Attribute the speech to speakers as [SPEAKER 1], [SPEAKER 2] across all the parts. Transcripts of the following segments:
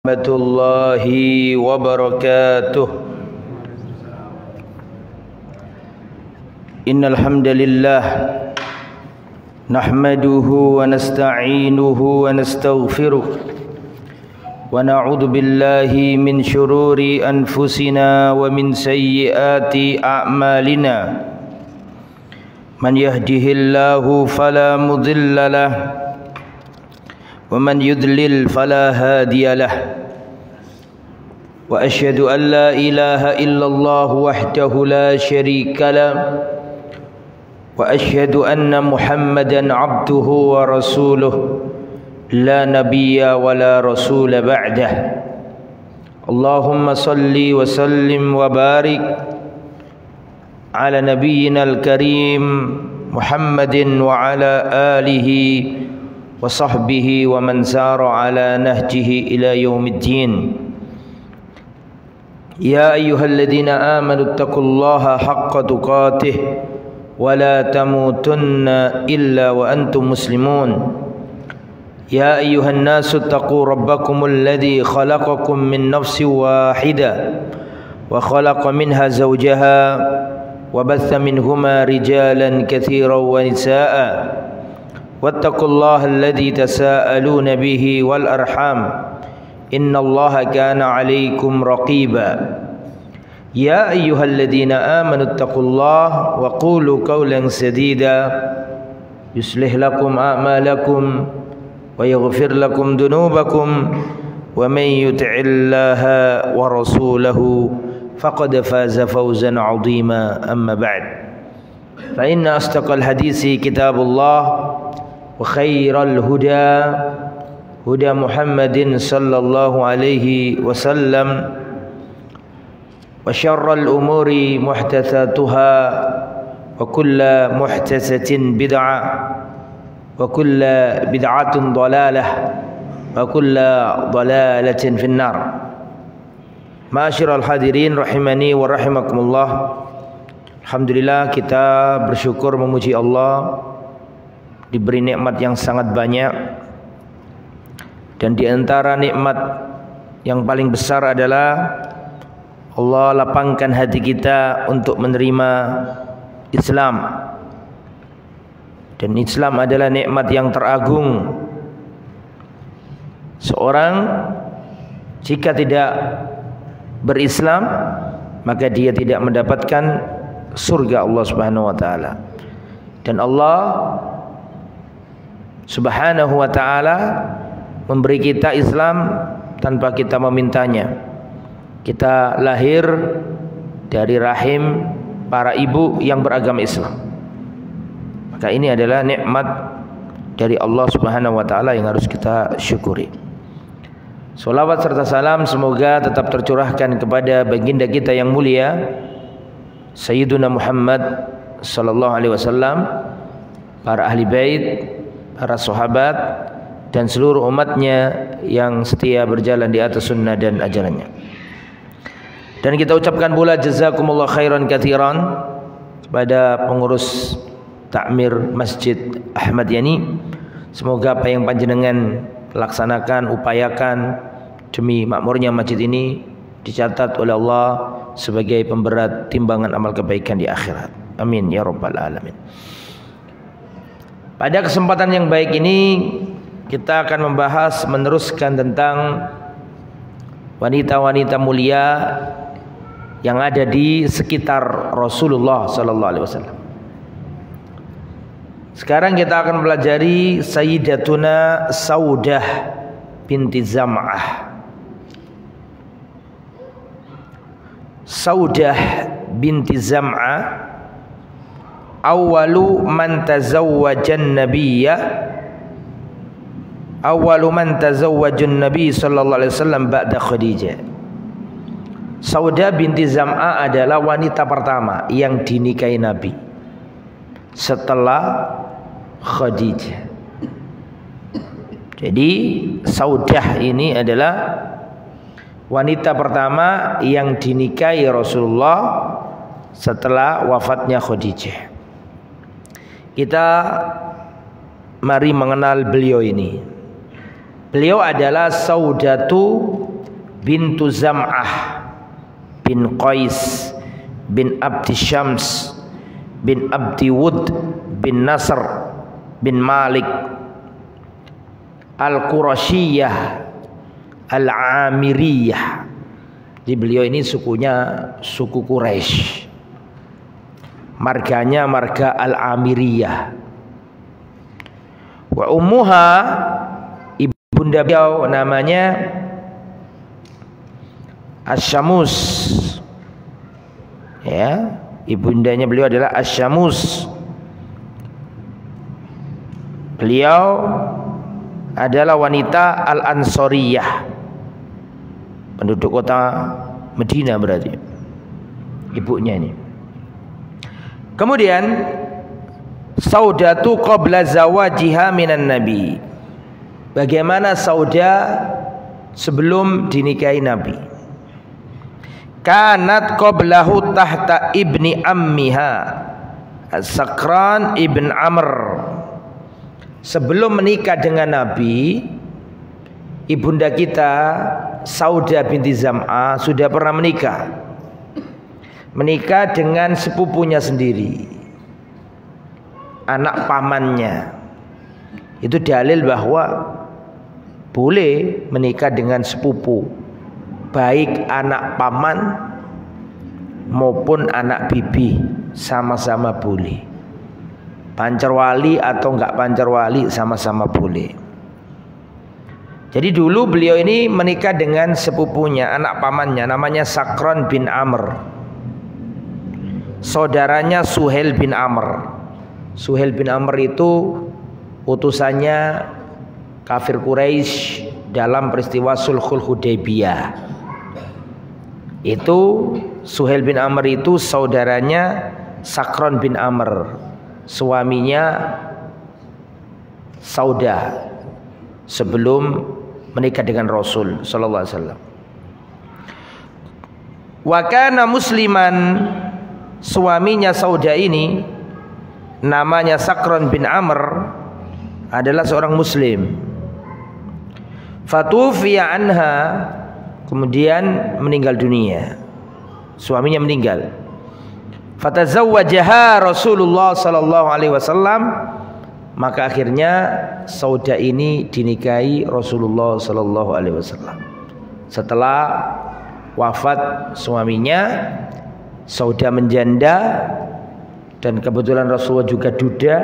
[SPEAKER 1] Warahmatullahi wabarakatuh. Innal hamdalillah nahmaduhu wa nasta'inuhu wa nastaghfiruh wa na'udzu billahi min shururi anfusina wa min sayyiati a'malina. Man yahdihillahu fala mudilla lahu wa man yudlil fala hadiya lahu. Wa asyhadu an la ilaha illallah wahdahu la syarika lahu wa asyhadu anna Muhammadan abduhu wa rasuluh la nabiyya wa la rasula ba'dah. Allahumma salli wa sallim wa barik ala nabiyyina al-karim Muhammadin wa ala alihi wa sahbihi wa man sara ala nahjihi ila yaumiddin. Ya ayyuhalladzina amanu taqullaha haqqa tuqatih wa la tamutunna illa wa antum muslimun. Ya ayyuhan nasu taqu rabbakumul ladzi khalaqakum min nafsin wahidah wa khalaqa minha zawjaha wa batha minhuma rijalan katsiran wa nisaa'a. Wattaqullaha alladzi tasaaluna bihi wal arham innallaha kana 'alaikum raqiba. Ya ayyuhalladzina amanu taqullaha wa qulu qawlan sadida yuslih lakum a'malakum wa yaghfir lakum dhunubakum wa man yuti'illaha wa rasulahu faqad faza fawzan 'azima. Amma ba'd, fa inna astaqal hadisi kitabullah wa khairal huda huda Muhammadin sallallahu alaihi wasallam wa syarral umuri muhdatsatuha wa kullu muhdatsatin bid'ah wa kullu bid'atin dhalalah wa kullu dhalalatin finnar. Ma'asyiral hadirin rahimani wa rahimakumullah. Alhamdulillah, kita bersyukur memuji Allah, diberi nikmat yang sangat banyak, dan di antara nikmat yang paling besar adalah Allah lapangkan hati kita untuk menerima Islam. Dan Islam adalah nikmat yang teragung. Seorang jika tidak berislam, maka dia tidak mendapatkan surga Allah Subhanahu wa taala. Dan Allah Subhanahu wa ta'ala memberi kita Islam tanpa kita memintanya. Kita lahir dari rahim para ibu yang beragama Islam. Maka ini adalah nikmat dari Allah Subhanahu wa ta'ala yang harus kita syukuri. Salawat serta salam semoga tetap tercurahkan kepada baginda kita yang mulia Sayyiduna Muhammad sallallahu alaihi wasallam, para ahli bait, para sahabat, dan seluruh umatnya yang setia berjalan di atas sunnah dan ajarannya. Dan kita ucapkan pula jazakumullah khairan katsiran kepada pengurus takmir Masjid Ahmad Yani. Semoga apa yang panjenengan laksanakan, upayakan demi makmurnya masjid ini dicatat oleh Allah sebagai pemberat timbangan amal kebaikan di akhirat. Amin ya rabbal alamin. Pada kesempatan yang baik ini kita akan membahas, meneruskan tentang wanita-wanita mulia yang ada di sekitar Rasulullah sallallahu alaihi wasallam. Sekarang kita akan pelajari Sayyidatuna Saudah binti Zam'ah. Saudah binti Zam'ah awwalu man tazawwajan nabiyya, awwalu man tazawwajan nabiy sallallahu alaihi wasallam ba'da Khadijah. Saudah binti Zam'ah adalah wanita pertama yang dinikahi Nabi setelah Khadijah. Jadi Saudah ini adalah wanita pertama yang dinikahi Rasulullah setelah wafatnya Khadijah. Kita mari mengenal beliau ini. Beliau adalah Saudatu bintu Zam'ah bin Qais bin Abdi Syams bin Abdi Wud bin Nasr bin Malik Al-Qurasyiyah Al-Amiriyah. Jadi beliau ini sukunya suku Quraisy, marganya marga Al-Amiriyah. Wa ummuha, ibunda beliau namanya Asyamus, ya, ibundanya beliau adalah Asyamus. Beliau adalah wanita Al-Ansariyah, penduduk kota Medina berarti ibunya ini. Kemudian Saudatu qabla zawajiha minan Nabi. Bagaimana Sauda sebelum dinikahi Nabi? Kanat qablahu tahta ibni ammiha As-Sakran ibn Amr. Sebelum menikah dengan Nabi, ibunda kita Sauda binti Zam'ah sudah pernah menikah dengan sepupunya sendiri, anak pamannya. Itu dalil bahwa boleh menikah dengan sepupu, baik anak paman maupun anak bibi, sama-sama boleh. Pancarwali atau enggak pancarwali sama-sama boleh. Jadi dulu beliau ini menikah dengan sepupunya, anak pamannya, namanya Sakran bin Amr. Saudaranya Suhail bin Amr. Suhail bin Amr itu utusannya kafir Quraisy dalam peristiwa Sulhul Hudaybiyah. Itu Suhail bin Amr itu saudaranya Sakran bin Amr, suaminya Sauda sebelum menikah dengan Rasul sallallahu alaihi wasallam. Wa kana musliman, suaminya Sauda ini namanya Sakran bin Amr adalah seorang muslim. Fatufiya anha, kemudian meninggal dunia, suaminya meninggal. Fatazawwajaha Rasulullah sallallahu alaihi wasallam, maka akhirnya Sauda ini dinikahi Rasulullah sallallahu alaihi wasallam. Setelah wafat suaminya, Sauda menjanda, dan kebetulan Rasulullah juga duda,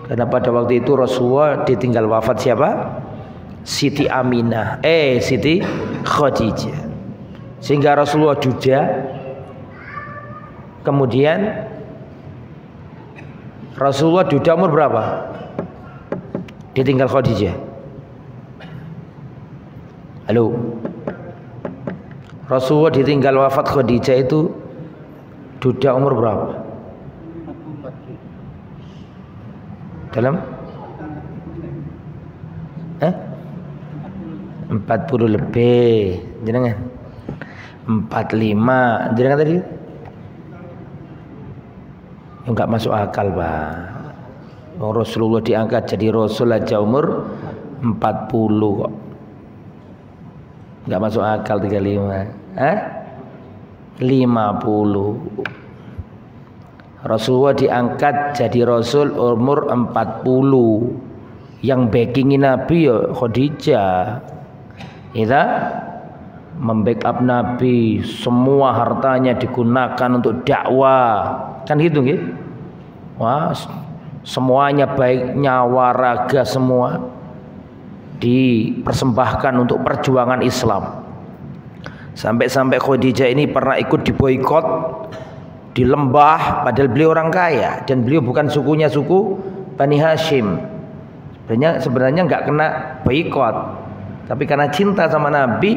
[SPEAKER 1] karena pada waktu itu Rasulullah ditinggal wafat siapa? Siti Aminah, Siti Khadijah. Sehingga Rasulullah duda. Kemudian Rasulullah duda umur berapa? Ditinggal Khadijah. Halo. Rasulullah ditinggal wafat Khadijah itu duda umur berapa? Dalam 40 lebih. Jenengan 45. Jenengan tadi enggak masuk akal, Pak. Rasulullah diangkat jadi Rasul aja umur 40 kok. Enggak masuk akal 35. 50. Rasulullah diangkat jadi Rasul umur 40. Yang backingin Nabi ya Khadijah. Kita membackup Nabi, semua hartanya digunakan untuk dakwah. Kan gitu nggih? Wah, semuanya baik nyawa raga semua dipersembahkan untuk perjuangan Islam. Sampai-sampai Khadijah ini pernah ikut diboikot di lembah, padahal beliau orang kaya dan beliau bukan sukunya suku Bani Hashim. Sebenarnya nggak kena boikot, tapi karena cinta sama Nabi,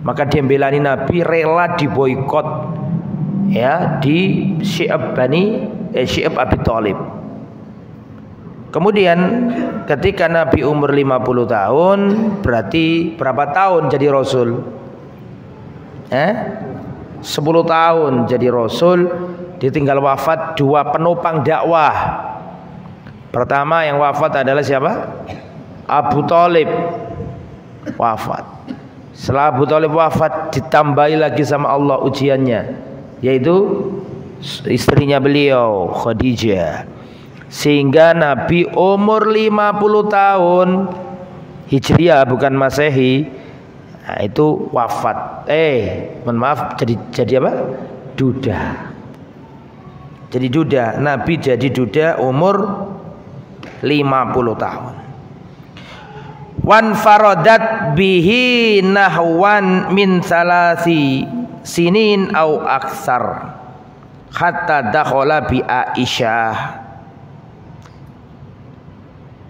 [SPEAKER 1] maka dia belani Nabi, rela diboikot ya di Syi'ab Abi Thalib. Kemudian ketika Nabi umur 50 tahun, berarti berapa tahun jadi Rasul? 10 tahun jadi Rasul, ditinggal wafat 2 penopang dakwah. Pertama yang wafat adalah siapa? Abu Thalib wafat. Setelah Abu Thalib wafat, ditambahi lagi sama Allah ujiannya, yaitu istrinya beliau Khadijah, sehingga Nabi umur 50 tahun Hijriah bukan Masehi, nah, itu wafat. Mohon maaf, jadi apa? Duda. Jadi duda. Nabi jadi duda umur 50 tahun. Wan faradat bihi nahwan min salasi sinin au aksar hatta dakhala bi Aisyah.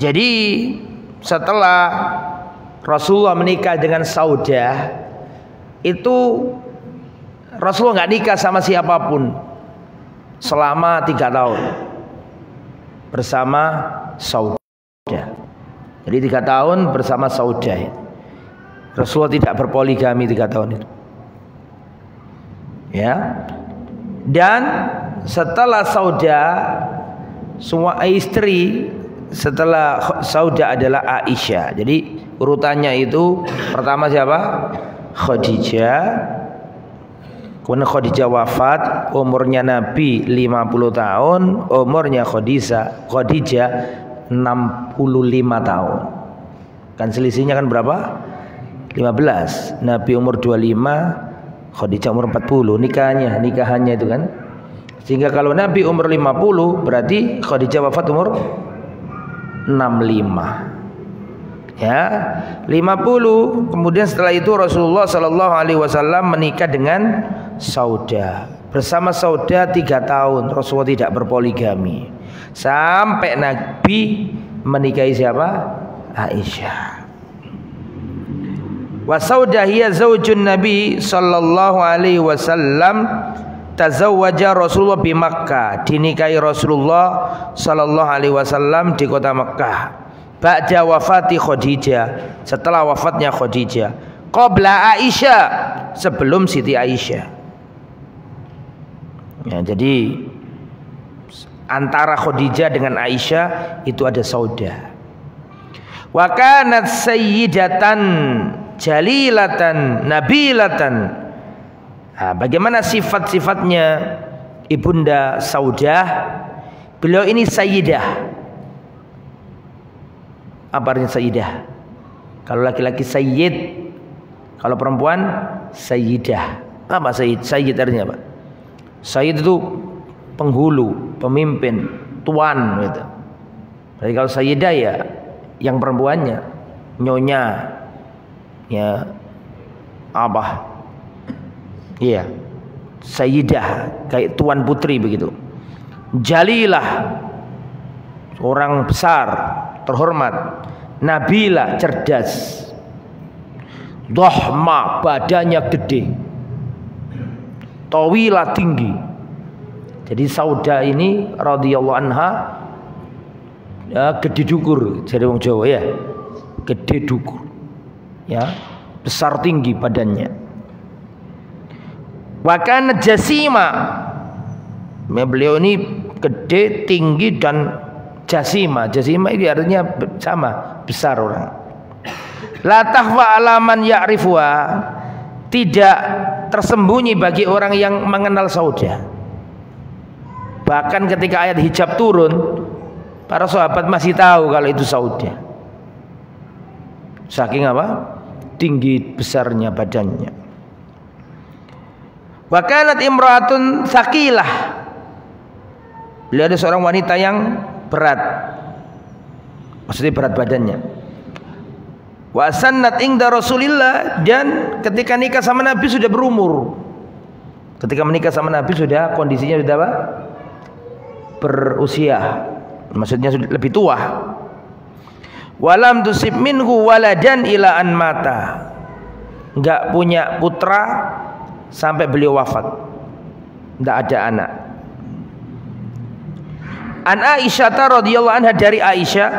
[SPEAKER 1] Jadi setelah Rasulullah menikah dengan Saudah, itu Rasulullah nggak nikah sama siapapun selama 3 tahun bersama Saudah. Jadi 3 tahun bersama Saudah. Rasulullah tidak berpoligami 3 tahun itu. Ya. Dan setelah Saudah, semua istri setelah Saudah adalah Aisyah. Jadi urutannya itu pertama siapa? Khadijah. Kemudian Khadijah wafat, umurnya Nabi 50 tahun, umurnya Khadijah 65 tahun. Kan selisihnya kan berapa? 15. Nabi umur 25, Khadijah umur 40. Nikahannya itu kan. Sehingga kalau Nabi umur 50, berarti Khadijah wafat umur 65. Ya, 50. Kemudian setelah itu Rasulullah sallallahu alaihi wasallam menikah dengan Saudah. Bersama Saudah 3 tahun Rasulullah tidak berpoligami. Sampai Nabi menikahi siapa? Aisyah. Wa Saudah hiya zaujun Nabi sallallahu alaihi wasallam, tazawwaja Rasulullah di Makkah. Dinikahi Rasulullah sallallahu alaihi wasallam di kota Makkah. Ba'da wafati Khadijah, setelah wafatnya Khadijah. Qabla Aisyah, sebelum Siti Aisyah. Ya, jadi antara Khadijah dengan Aisyah itu ada Saudah. Wa kanat sayyidatan jalilatan nabilatan. Nah, bagaimana sifat-sifatnya Ibunda Saudah? Beliau ini sayyidah. Apa artinya sayyidah? Kalau laki-laki sayyid, kalau perempuan sayyidah. Apa sayyid? Sayyid artinya apa? Sayyid itu penghulu, pemimpin, tuan gitu. Jadi kalau sayyidah ya yang perempuannya, nyonya, ya abah. Iya. Sayyidah kayak tuan putri begitu. Jalilah, orang besar, terhormat. Nabila, cerdas. Dohma, badannya gede. Tawila, tinggi. Jadi Saudah ini radhiyallahu anha ya, gede dukur, jadi wong Jawa ya. Gede dukur. Ya, besar tinggi badannya. Wa kanat jasima. Beliau ini gede, tinggi dan jasima. Jasima ini artinya sama, besar orang. La tahwa alaman ya'rifuha, tidak tersembunyi bagi orang yang mengenal Saudah. Bahkan ketika ayat hijab turun, para sahabat masih tahu kalau itu Saudah. Saking apa? Tinggi besarnya badannya. Wa kanat imra'atun saqilah. Beliau ada seorang wanita yang berat, maksudnya berat badannya. Wa sannat ingda Rasulillah, dan ketika nikah sama Nabi sudah berumur. Ketika menikah sama Nabi sudah kondisinya sudah apa? Berusia, maksudnya sudah lebih tua. Walam tusib minhu waladan ila an mata, enggak punya putra sampai beliau wafat, enggak ada anak. An Aisyah radhiyallahu anha, dari Aisyah,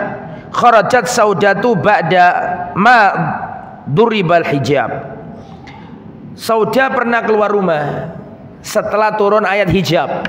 [SPEAKER 1] kharajat Saudatu ba'da ma duribal hijab. Saudah pernah keluar rumah setelah turun ayat hijab.